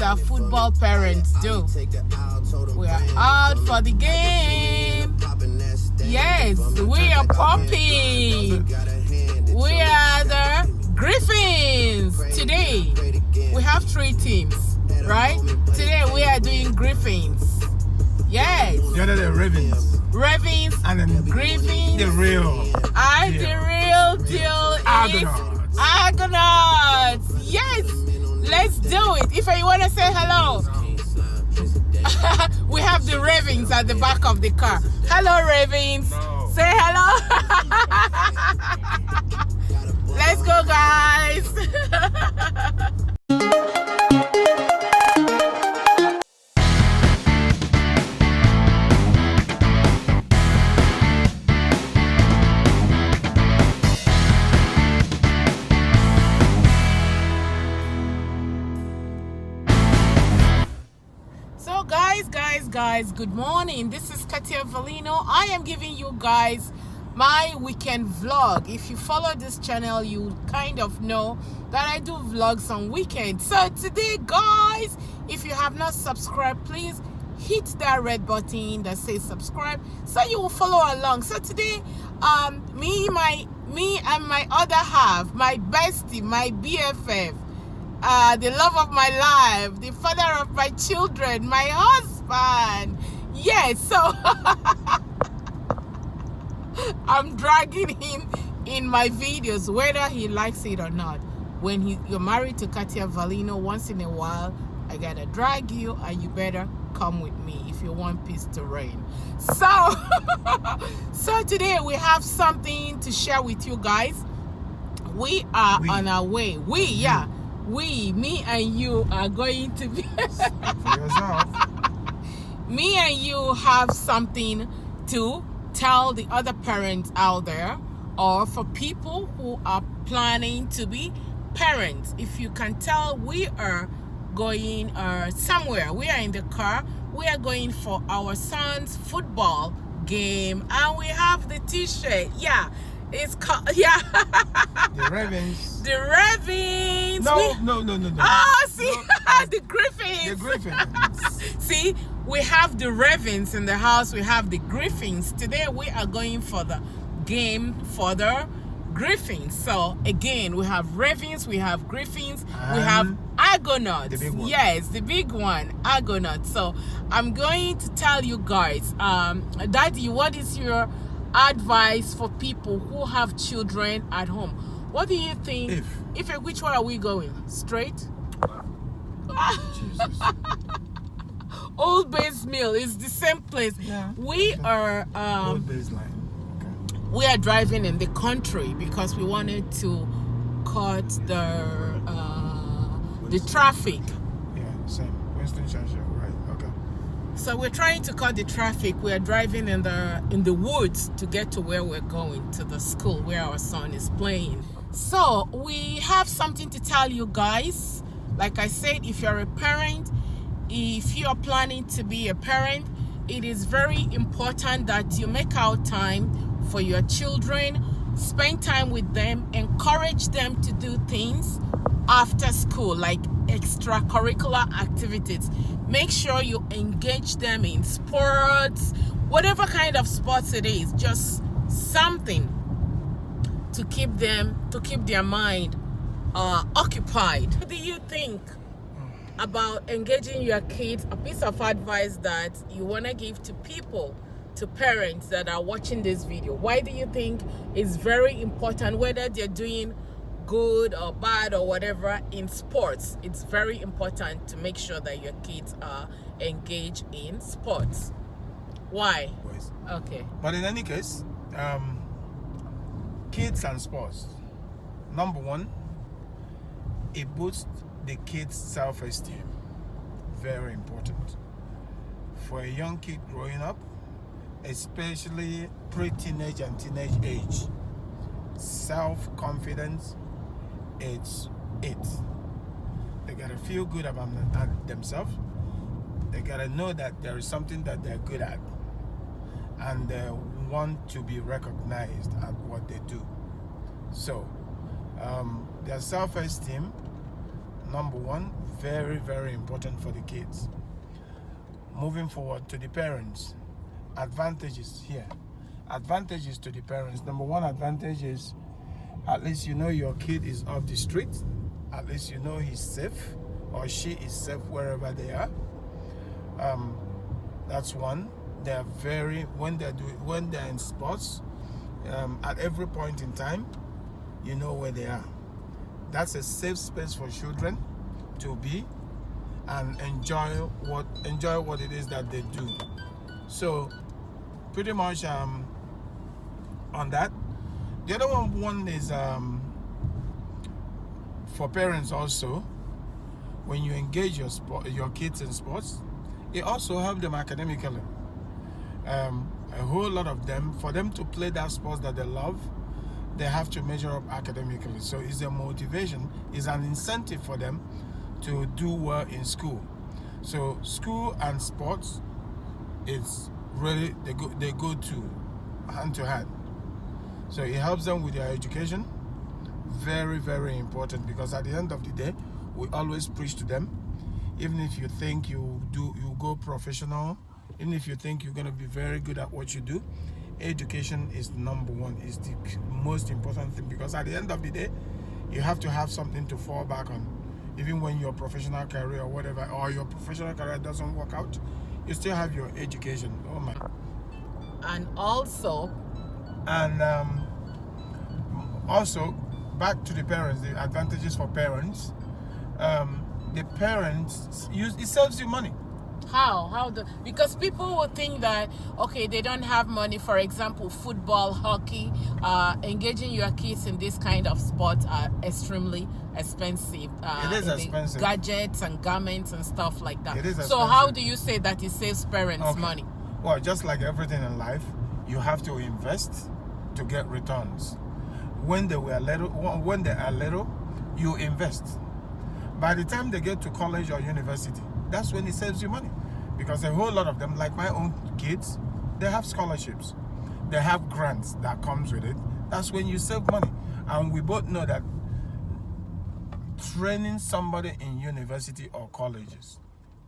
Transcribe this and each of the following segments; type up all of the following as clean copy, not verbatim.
our football parents do. We are out for the game. Yes, we are popping. We are the Griffins. Today, we have 3 teams, right? Today, we are doing Griffins. Yes. The other the Ravens. Ravens And then Griffins. the real. The real deal is Argonauts. Yes. Let's do it. If you want to say hello. We have the Ravens at the back of the car. Hello, Ravens. No. Say hello. Let's go, guys. So guys, good morning. This is Kartiavelino. I am giving you guys my weekend vlog. If you follow this channel, you kind of know that I do vlogs on weekends. So today, guys, if you have not subscribed, please hit that red button that says subscribe so you will follow along. So today, me and my other half, my bestie, my BFF, the love of my life, the father of my children, my husband. Yes, so I'm dragging him in my videos, whether he likes it or not. When you're married to Kartiavelino, once in a while, I gotta drag you, and you better come with me if you want peace to reign. So today we have something to share with you guys. We are on our way. Me and you are going to be me and you have something to tell the other parents out there, or for people who are planning to be parents. If you can tell, we are going somewhere. We are in the car. We are going for our son's football game, and we have the t-shirt. It's called, The Ravens. The Ravens. No. Oh, see, No, the Griffins. The Griffins. See, we have the Ravens in the house. We have the Griffins. Today we are going for the game for the Griffins. So again, we have Ravens, we have Griffins, we have Argonauts. The big one. Yes, the big one, Argonauts. So I'm going to tell you guys, Daddy, what is your advice for people who have children at home? What do you think? Which one are we going? Straight? Jesus. Old Base Mill is the same place. Yeah. We are Old baseline. Okay. we are driving in the country because we wanted to cut the traffic. Yeah, same. Winston Churchill, right? Okay. So we're trying to cut the traffic. We are driving in the woods to get to where we're going, to the school where our son is playing. So we have something to tell you guys. Like I said, if you're a parent, if you are planning to be a parent, it is very important that you make out time for your children, spend time with them, encourage them to do things after school, like extracurricular activities. Make sure you engage them in sports, whatever kind of sports it is, just something to keep their mind occupied. What do you think about engaging your kids? A piece of advice that you want to give to people, to parents that are watching this video. Why do you think it's very important, whether they're doing good or bad or whatever in sports? It's very important to make sure that your kids are engaged in sports. Why? Boys. Okay. But in any case, kids and sports. Number one, it boosts the kid's self-esteem. Very important. For a young kid growing up, especially pre-teenage and teenage age, self-confidence, it's it. They gotta feel good about themselves. They gotta know that there is something that they're good at, and they want to be recognized at what they do. So their self-esteem, number one, very, very important for the kids. Moving forward to the parents, advantages here. Advantages to the parents. Number one advantage is at least you know your kid is off the street. At least you know he's safe or she is safe wherever they are. That's one. They are very, when they're in sports, at every point in time, you know where they are. That's a safe space for children to be and enjoy what it is that they do. So pretty much on that. The other one is for parents also. When you engage your kids in sports, it also helps them academically. A whole lot of them, for them to play that sport that they love, they have to measure up academically. So it's a motivation, it's an incentive for them to do well in school. So school and sports, it's really, they go to hand to hand. So it helps them with their education. Very, very important, because at the end of the day, we always preach to them, even if you think you go professional, even if you think you're going to be very good at what you do, education is number one, is the most important thing, because at the end of the day, you have to have something to fall back on. Even when your professional career or whatever, or your professional career doesn't work out, you still have your education. Oh my. And also back to the parents, the advantages for parents. The parents it saves you money. Because people will think that, okay, they don't have money. For example, football, hockey, engaging your kids in this kind of sport are extremely expensive. It is expensive. Gadgets and garments and stuff like that. It is so expensive. How do you say that it saves parents money? Well, just like everything in life, you have to invest to get returns. When they are little, you invest. By the time they get to college or university, that's when it saves you money. Because a whole lot of them, like my own kids, they have scholarships. They have grants that comes with it. That's when you save money. And we both know that training somebody in university or colleges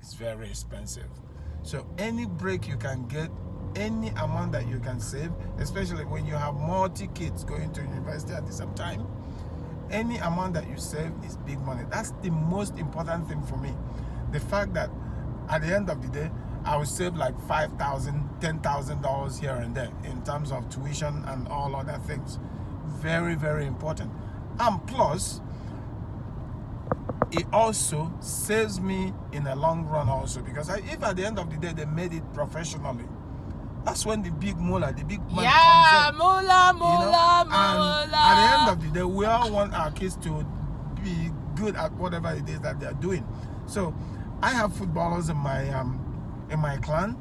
is very expensive. So any break you can get, any amount that you can save, especially when you have multi kids going to university at the same time, any amount that you save is big money. That's the most important thing for me. The fact that at the end of the day, I will save like $5,000, $10,000 here and there in terms of tuition and all other things. Very, very important. And plus, it also saves me in the long run also, because if at the end of the day they made it professionally, that's when the big moolah, the big money comes in. Moolah. And at the end of the day, we all want our kids to be good at whatever it is that they're doing. So I have footballers in my clan,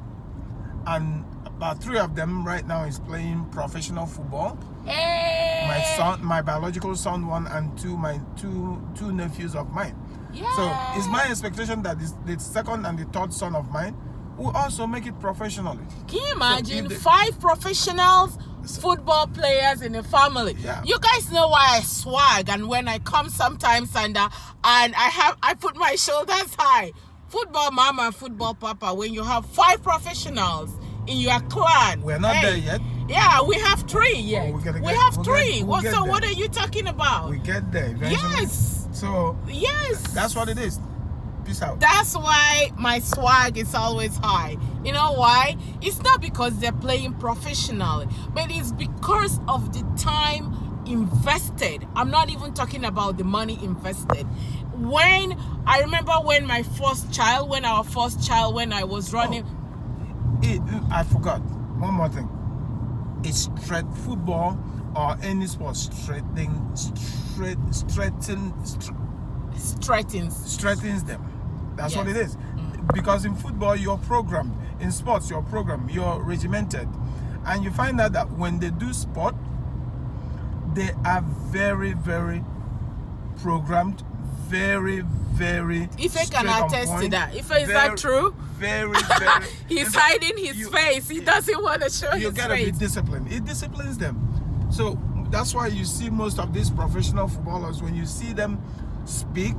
and about 3 of them right now is playing professional football. Hey. My son, my biological son, one, and my two nephews of mine. Yeah. So it's my expectation that the second and the third son of mine will also make it professionally. Can you imagine 5 professionals, football players in a family? Yeah. You guys know why I swag, and when I come sometimes and I put my shoulders high. Football mama, football papa. When you have 5 professionals in your clan, we're not there yet. Yeah, we have 3 yet. Oh, we have 3. What are you talking about? We get there eventually. Yes. So yes, that's what it is. Peace out. That's why my swag is always high. You know why? It's not because they're playing professionally, but it's because of the time invested. I'm not even talking about the money invested. When I remember when our first child, when I was running. I forgot one more thing. It's football or any sport strengthens them. That's what it is. Because in football you're programmed, in sports you're programmed, you're regimented, and you find out that when they do sport, they are very, very programmed, very, very. Ife can attest to that. Ife, is that true? Very, very. He's hiding his face. He doesn't want to show his face. You gotta be disciplined. It disciplines them. So that's why you see most of these professional footballers, when you see them speak,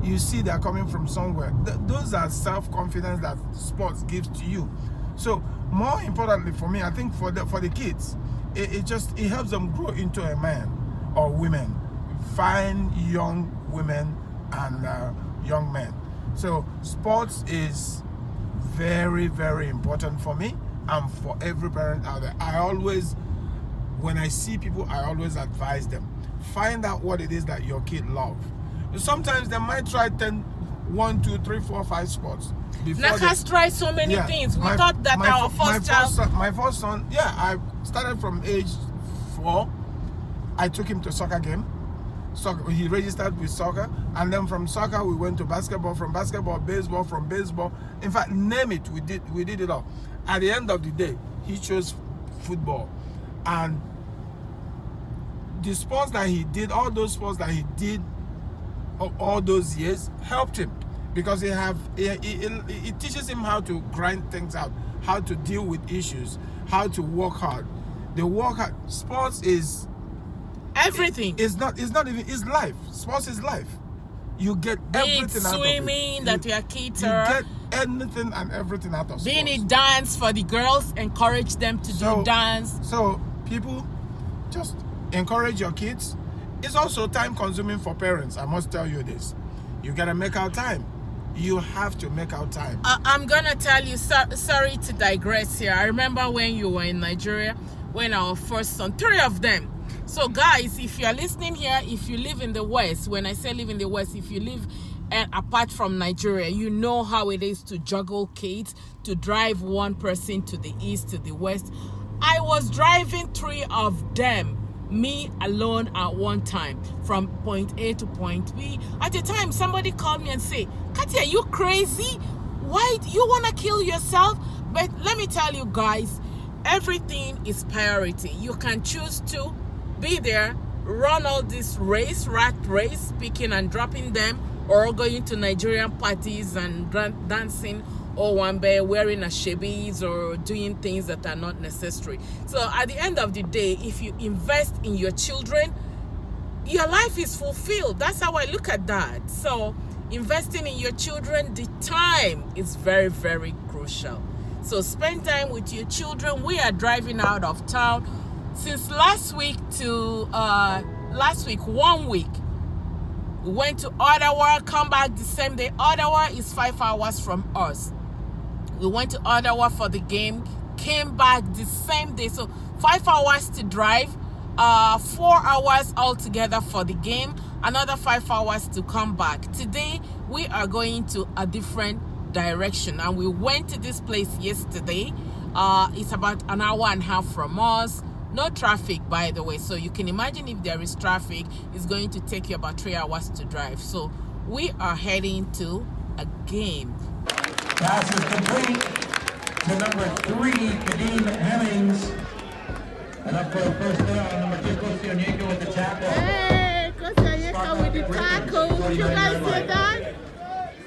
you see they're coming from somewhere. Those are self-confidence that sports gives to you. So more importantly for me, I think for the kids, it helps them grow into a man or women. Find young women and young men. So sports is very, very important for me and for every parent out there. When I see people, I always advise them, find out what it is that your kid loves. Sometimes they might try 1, 2, 3, 4, 5 sports. Nakas tried so many things. We thought that our first child... My first son, I started from age 4. I took him to soccer game. He registered with soccer, and then from soccer we went to basketball, from basketball, baseball, from baseball. In fact, name it, we did it all. At the end of the day, he chose football. And the sports that he did, all those sports that he did all those years, helped him, because it teaches him how to grind things out, how to deal with issues, how to work hard. They work hard. Sports is everything. It's not even, it's life. Sports is life. You get everything out of it. Swimming that your kids you get anything and everything out of sports. Being it dance for the girls, encourage them to do dance. So people, just encourage your kids. It's also time consuming for parents. I must tell you this. You gotta make out time. You have to make out time. I'm gonna tell you, sorry to digress here. I remember when you were in Nigeria, when our first son, 3 of them. So guys, if you're listening here, if you live in the West, when I say live in the West, if you live apart from Nigeria, you know how it is to juggle kids, to drive one person to the east, to the west. I was driving 3 of them, me alone at one time, from point A to point B. At the time, somebody called me and said, Katia, you crazy? Why do you want to kill yourself? But let me tell you guys, everything is priority. You can choose to be there, run all this rat race, picking and dropping them, or going to Nigerian parties and dancing or wambe, wearing ashebis, or doing things that are not necessary. So at the end of the day, if you invest in your children, your life is fulfilled. That's how I look at that. So investing in your children, the time is very, very crucial. So spend time with your children. We are driving out of town. Since last week to 1 week, we went to Ottawa, come back the same day. Ottawa is 5 hours from us. We went to Ottawa for the game, came back the same day. So 5 hours to drive, 4 hours altogether for the game, another 5 hours to come back. Today, we are going to a different direction, and we went to this place yesterday. It's about an hour and a half from us. No traffic, by the way, so you can imagine if there is traffic, it's going to take you about 3 hours to drive. So we are heading to a game. Pass is complete to number 3, Kadeem Hemmings. And up for the first down, number 2, Kartiavelino with the tackle. Hey, Kartiavelino with the tackle. Did you guys see that?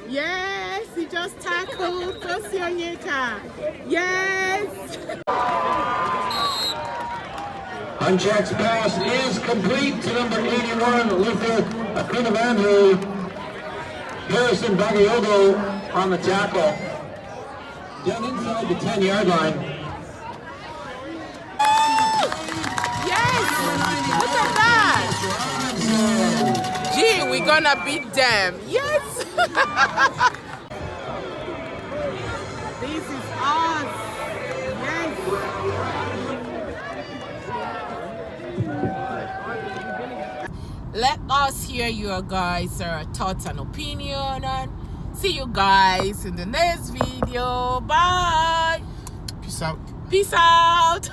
Yes, he just tackled Kartiavelino. Yes. Unchecked pass is complete to number 81, Luther Kartiavelino. Harrison Bagayoko on the tackle. Down inside the 10-yard line. Yes! Look at that! Gee, we're gonna beat them. Yes! This is us. Yes! Let us hear your guys' thoughts and opinion, and see you guys in the next video. Bye. Peace out. Peace out.